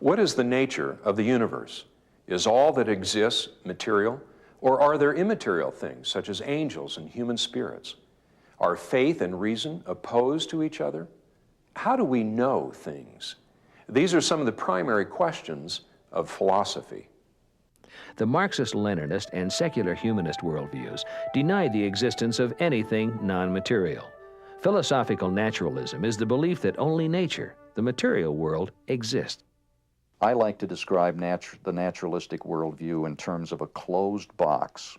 What is the nature of the universe? Is all that exists material, or are there immaterial things such as angels and human spirits? Are faith and reason opposed to each other? How do we know things? These are some of the primary questions of philosophy. The Marxist-Leninist and secular humanist worldviews deny the existence of anything non-material. Philosophical naturalism is the belief that only nature, the material world, exists. I like to describe the naturalistic worldview in terms of a closed box,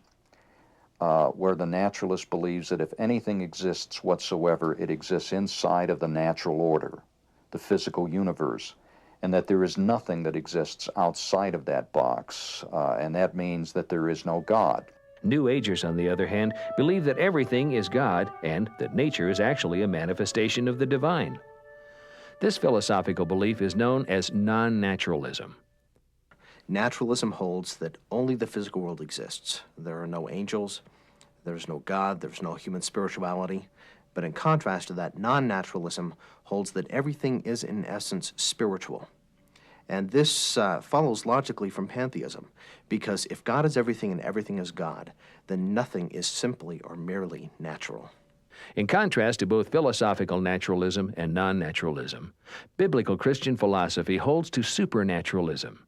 where the naturalist believes that if anything exists whatsoever, it exists inside of the natural order, the physical universe, and that there is nothing that exists outside of that box, and that means that there is no God. New Agers, on the other hand, believe that everything is God and that nature is actually a manifestation of the divine. This philosophical belief is known as non-naturalism. Naturalism holds that only the physical world exists. There are no angels, there's no God, there's no human spirituality. But in contrast to that, non-naturalism holds that everything is in essence spiritual. And this follows logically from pantheism, because if God is everything and everything is God, then nothing is simply or merely natural. In contrast to both philosophical naturalism and non-naturalism, biblical Christian philosophy holds to supernaturalism.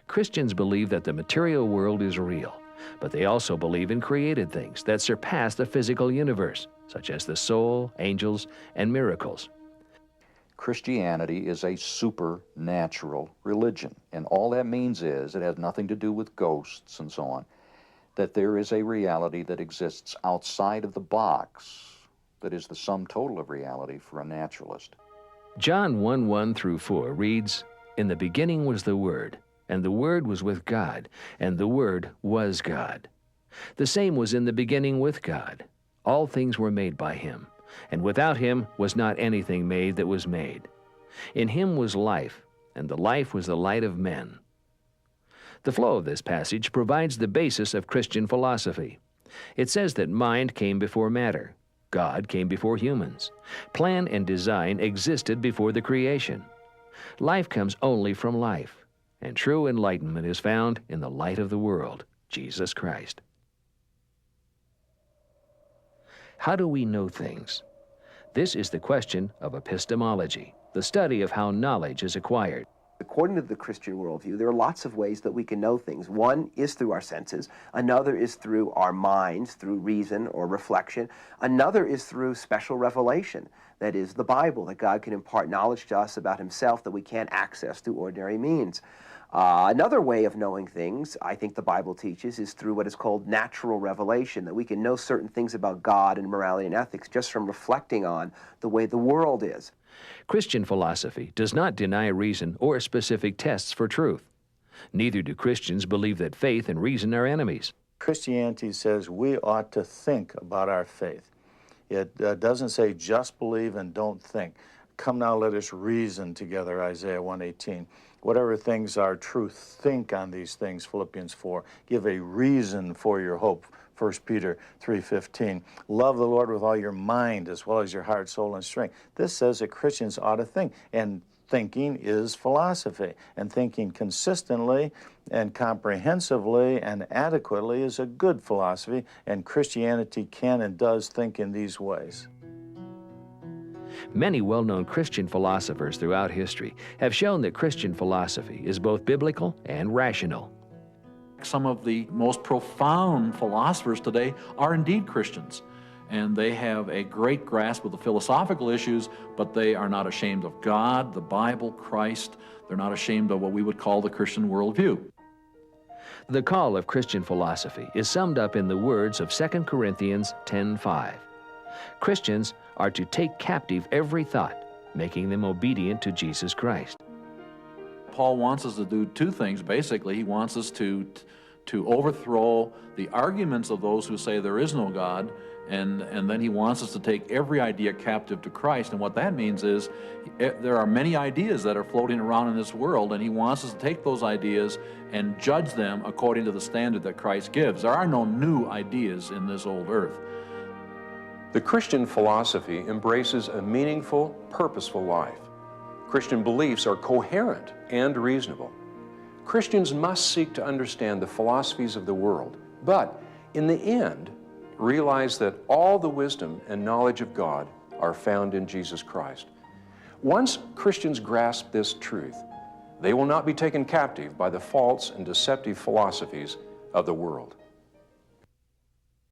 Christians believe that the material world is real, but they also believe in created things that surpass the physical universe, such as the soul, angels, and miracles. Christianity is a supernatural religion, and all that means is, it has nothing to do with ghosts and so on, that there is a reality that exists outside of the box that is the sum total of reality for a naturalist. John 1:1-4 reads, "In the beginning was the Word, and the Word was with God, and the Word was God. The same was in the beginning with God. All things were made by Him, and without Him was not anything made that was made. In Him was life, and the life was the light of men." The flow of this passage provides the basis of Christian philosophy. It says that mind came before matter. God came before humans. Plan and design existed before the creation. Life comes only from life, and true enlightenment is found in the light of the world, Jesus Christ. How do we know things? This is the question of epistemology, the study of how knowledge is acquired. According to the Christian worldview, there are lots of ways that we can know things. One is through our senses. Another is through our minds, through reason or reflection. Another is through special revelation. That is the Bible, that God can impart knowledge to us about Himself that we can't access through ordinary means. Another way of knowing things, I think the Bible teaches, is through what is called natural revelation, that we can know certain things about God and morality and ethics just from reflecting on the way the world is. Christian philosophy does not deny reason or specific tests for truth. Neither do Christians believe that faith and reason are enemies. Christianity says we ought to think about our faith. It doesn't say just believe and don't think. Come now, let us reason together, Isaiah 1:18. Whatever things are true, think on these things, Philippians 4. Give a reason for your hope, 1 Peter 3:15. Love the Lord with all your mind as well as your heart, soul, and strength. This says that Christians ought to think, and thinking is philosophy. And thinking consistently and comprehensively and adequately is a good philosophy, and Christianity can and does think in these ways. Many well-known Christian philosophers throughout history have shown that Christian philosophy is both biblical and rational. Some of the most profound philosophers today are indeed Christians, and they have a great grasp of the philosophical issues, but they are not ashamed of God, the Bible, Christ. They're not ashamed of what we would call the Christian worldview. The call of Christian philosophy is summed up in the words of 2 Corinthians 10:5. Christians are to take captive every thought, making them obedient to Jesus Christ. Paul wants us to do two things, basically. He wants us to overthrow the arguments of those who say there is no God, and then he wants us to take every idea captive to Christ. And what that means is there are many ideas that are floating around in this world, and he wants us to take those ideas and judge them according to the standard that Christ gives. There are no new ideas in this old earth. The Christian philosophy embraces a meaningful, purposeful life. Christian beliefs are coherent and reasonable. Christians must seek to understand the philosophies of the world, but in the end, realize that all the wisdom and knowledge of God are found in Jesus Christ. Once Christians grasp this truth, they will not be taken captive by the false and deceptive philosophies of the world.